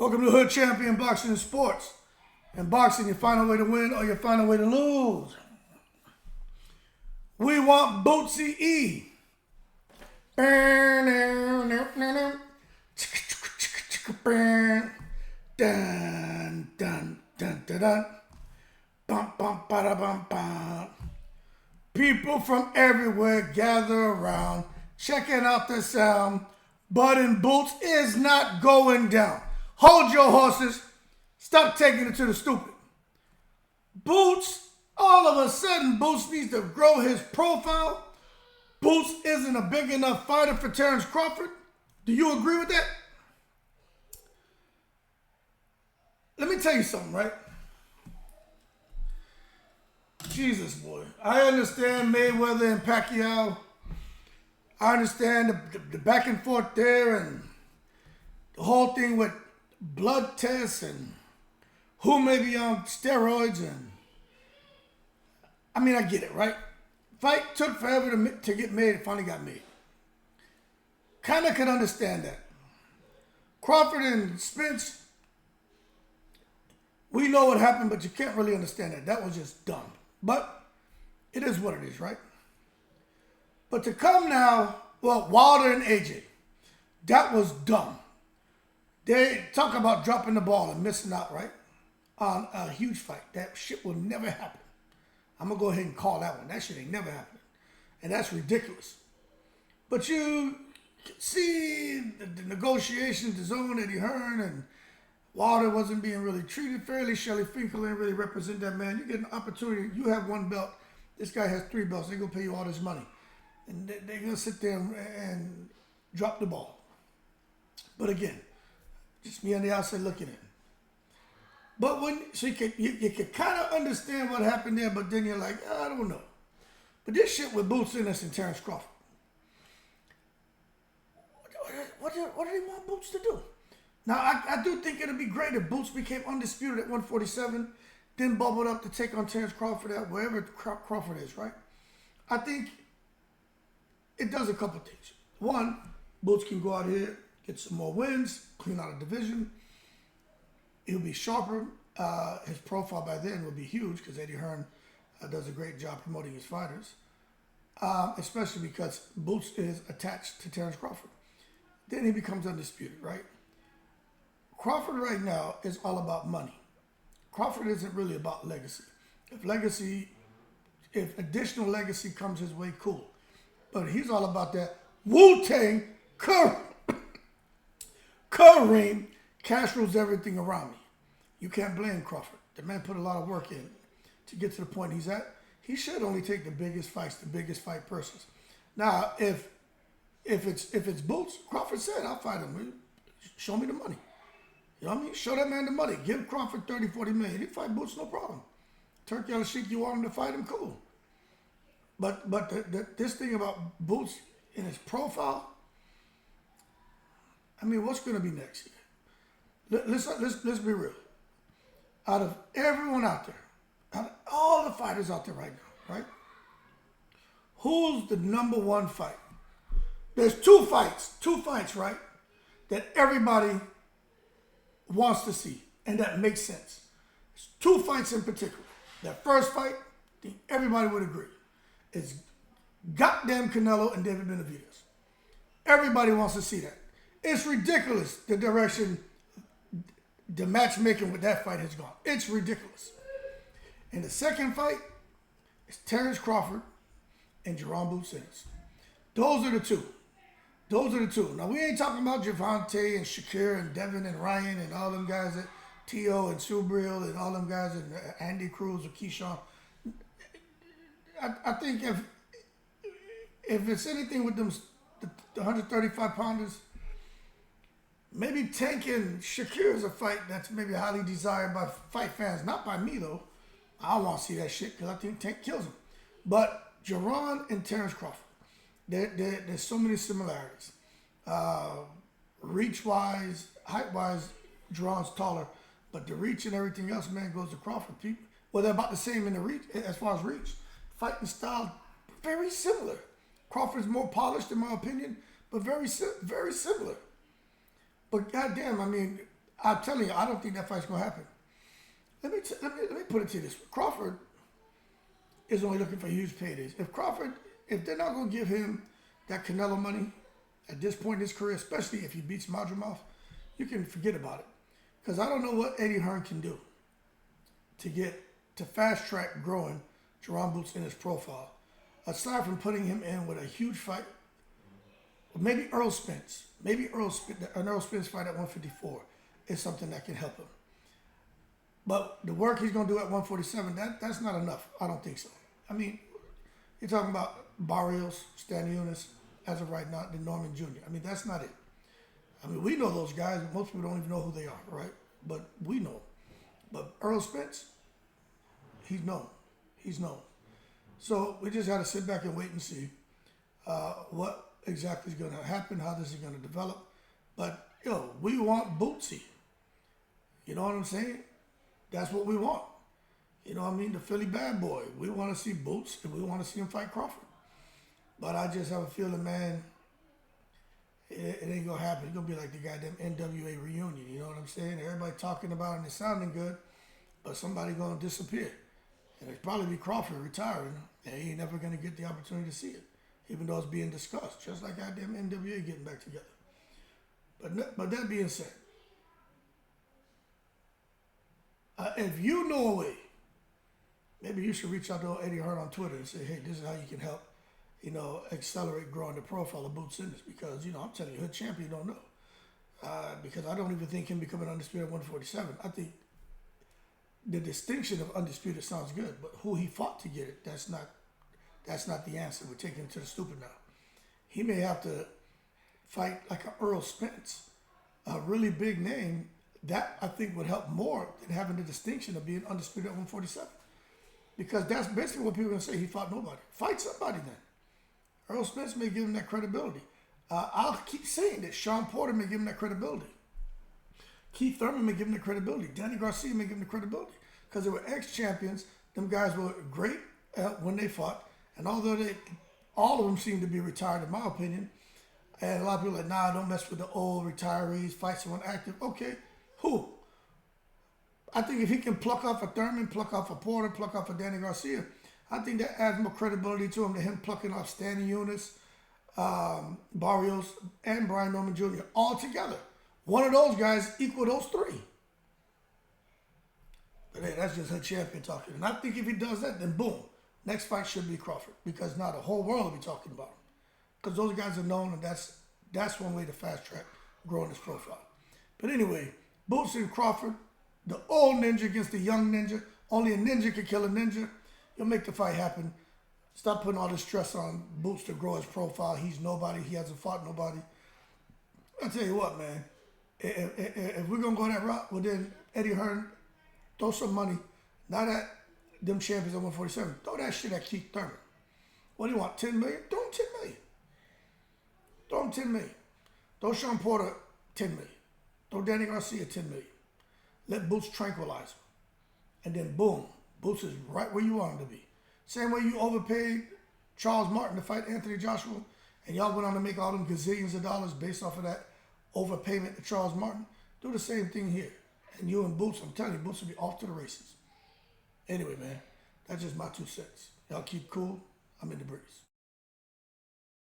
Welcome to Hood Champion Boxing and Sports. In boxing, you find a way to win or you find a way to lose. We want Bootsy E. Dun, dun, dun, dun, dun. Bum, bum, bada, bum, bum. People from everywhere gather around, checking out the sound. Bud and Boots is not going down. Hold your horses. Stop taking it to the stupid. Boots, all of a sudden, Boots needs to grow his profile. Boots isn't a big enough fighter for Terrence Crawford. Do you agree with that? Let me tell you something, right? Jesus, boy. I understand Mayweather and Pacquiao. I understand the back and forth there and the whole thing with blood tests and who may be on steroids. And I mean, I get it, right? Fight took forever to get made. It finally got made. Kind of could understand that. Crawford and Spence, we know what happened, but you can't really understand that. That was just dumb. But it is what it is, right? But to come now, well, Wilder and AJ, that was dumb. They talk about dropping the ball and missing out, right? On a huge fight. That shit will never happen. I'm going to go ahead and call that one. That shit ain't never happening. And that's ridiculous. But you see the negotiations, the zone, Eddie Hearn, and Wilder wasn't being really treated fairly. Shelly Finkel didn't really represent that man. You get an opportunity. You have one belt. This guy has 3 belts. They're going to pay you all this money. And they're going to sit there and drop the ball. But again, just me on the outside looking in. But you can kind of understand what happened there, but then you're like, I don't know. But this shit with Boots Ennis and Terrence Crawford, what do they want Boots to do? Now, I do think it'd be great if Boots became undisputed at 147, then bubbled up to take on Terrence Crawford at wherever Crawford is, right? I think it does a couple things. One, Boots can go out here, get some more wins, clean out a division. He'll be sharper. His profile by then will be huge because Eddie Hearn does a great job promoting his fighters, especially because Boots is attached to Terrence Crawford. Then he becomes undisputed, right? Crawford right now is all about money. Crawford isn't really about legacy. If additional legacy comes his way, cool. But he's all about that Wu-Tang Kareem. Cash rules everything around me. You can't blame Crawford. The man put a lot of work in to get to the point he's at. He should only take the biggest fights, the biggest fight persons. Now, if it's Boots, Crawford said, I'll fight him. Show me the money. You know what I mean? Show that man the money. Give Crawford 30, 40 million. He'd fight Boots, no problem. Turkey on the sheik, you want him to fight him, cool. But this thing about Boots in his profile, I mean, what's going to be next? Let's be real. Out of everyone out there, out of all the fighters out there right now, right? Who's the number one fight? There's two fights, right? That everybody wants to see, and that makes sense. There's 2 fights in particular. That first fight, I think everybody would agree. It's goddamn Canelo and David Benavidez. Everybody wants to see that. It's ridiculous the direction the matchmaking with that fight has gone. It's ridiculous. And the second fight is Terrence Crawford and Jerome Boots Ennis. Those are the two. Now, we ain't talking about Javante and Shakir and Devin and Ryan and all them guys at T.O. and Subriel and all them guys and Andy Cruz or Keyshawn. I think if it's anything with them, the 135-pounders, maybe Tank and Shakir is a fight that's maybe highly desired by fight fans. Not by me, though. I don't want to see that shit because I think Tank kills him. But Jerron and Terrence Crawford, there's so many similarities. Reach-wise, height-wise, Jerron's taller. But the reach and everything else, man, goes to Crawford. Well, they're about the same in the reach, as far as reach. Fighting style, very similar. Crawford's more polished, in my opinion, but very similar. But goddamn, I mean, I'm telling you, I don't think that fight's gonna happen. Let me put it to you this way. Crawford is only looking for huge paydays. If they're not gonna give him that Canelo money at this point in his career, especially if he beats Madrimov, you can forget about it. Because I don't know what Eddie Hearn can do to fast track growing Jerome Boots in his profile. Aside from putting him in with a huge fight, maybe Earl Spence. Maybe an Earl Spence fight at 154 is something that can help him. But the work he's going to do at 147, that's not enough. I don't think so. I mean, you're talking about Barrios, Stan Eunice, as of right now, the Norman Jr. I mean, that's not it. I mean, we know those guys, but most people don't even know who they are, right? But we know. But Earl Spence, he's known. He's known. So we just got to sit back and wait and see what exactly is going to happen, how this is going to develop. But, we want Bootsy. You know what I'm saying? That's what we want. You know what I mean? The Philly bad boy. We want to see Boots, and we want to see him fight Crawford. But I just have a feeling, man, it ain't going to happen. It's going to be like the goddamn NWA reunion. You know what I'm saying? Everybody talking about it and it's sounding good, but somebody going to disappear. And it'll probably be Crawford retiring, and he ain't never going to get the opportunity to see it, even though it's being discussed, just like goddamn NWA getting back together. But that being said, if you know a way, maybe you should reach out to Eddie Hearn on Twitter and say, hey, this is how you can help, accelerate growing the profile of Boots in this. Because, I'm telling you, Hood Champion don't know. Because I don't even think him becoming undisputed at 147. I think the distinction of undisputed sounds good, but who he fought to get it, that's not the answer. We're taking him to the stupid now. He may have to fight like an Earl Spence, a really big name. That, I think, would help more than having the distinction of being undisputed at 147. Because that's basically what people are going to say. He fought nobody. Fight somebody then. Earl Spence may give him that credibility. I'll keep saying that Sean Porter may give him that credibility. Keith Thurman may give him the credibility. Danny Garcia may give him the credibility. Because they were ex-champions. Them guys were great when they fought. And although all of them seem to be retired, in my opinion, and a lot of people are like, nah, don't mess with the old retirees, fight someone active. Okay, who? I think if he can pluck off a Thurman, pluck off a Porter, pluck off a Danny Garcia, I think that adds more credibility to him than him plucking off Stanley Eunice, Barrios, and Brian Norman Jr. all together. One of those guys equal those three. But hey, that's just her champion talking. And I think if he does that, then boom, next fight should be Crawford. Because now the whole world will be talking about him. Because those guys are known, and that's one way to fast track growing his profile. But anyway, Boots and Crawford, the old ninja against the young ninja. Only a ninja can kill a ninja. You'll make the fight happen. Stop putting all this stress on Boots to grow his profile. He's nobody. He hasn't fought nobody. I'll tell you what, man. If we're going to go that route, well then, Eddie Hearn, throw some money. Not at them champions at 147. Throw that shit at Keith Thurman. What do you want, $10 million? Throw him $10 million. Throw him $10 million. Throw Sean Porter $10 million. Throw Danny Garcia $10 million. Let Boots tranquilize him. And then boom, Boots is right where you want him to be. Same way you overpaid Charles Martin to fight Anthony Joshua, and y'all went on to make all them gazillions of dollars based off of that overpayment to Charles Martin. Do the same thing here. And you and Boots, I'm telling you, Boots will be off to the races. Anyway, man, that's just my 2 cents. Y'all keep cool. I'm in the breeze.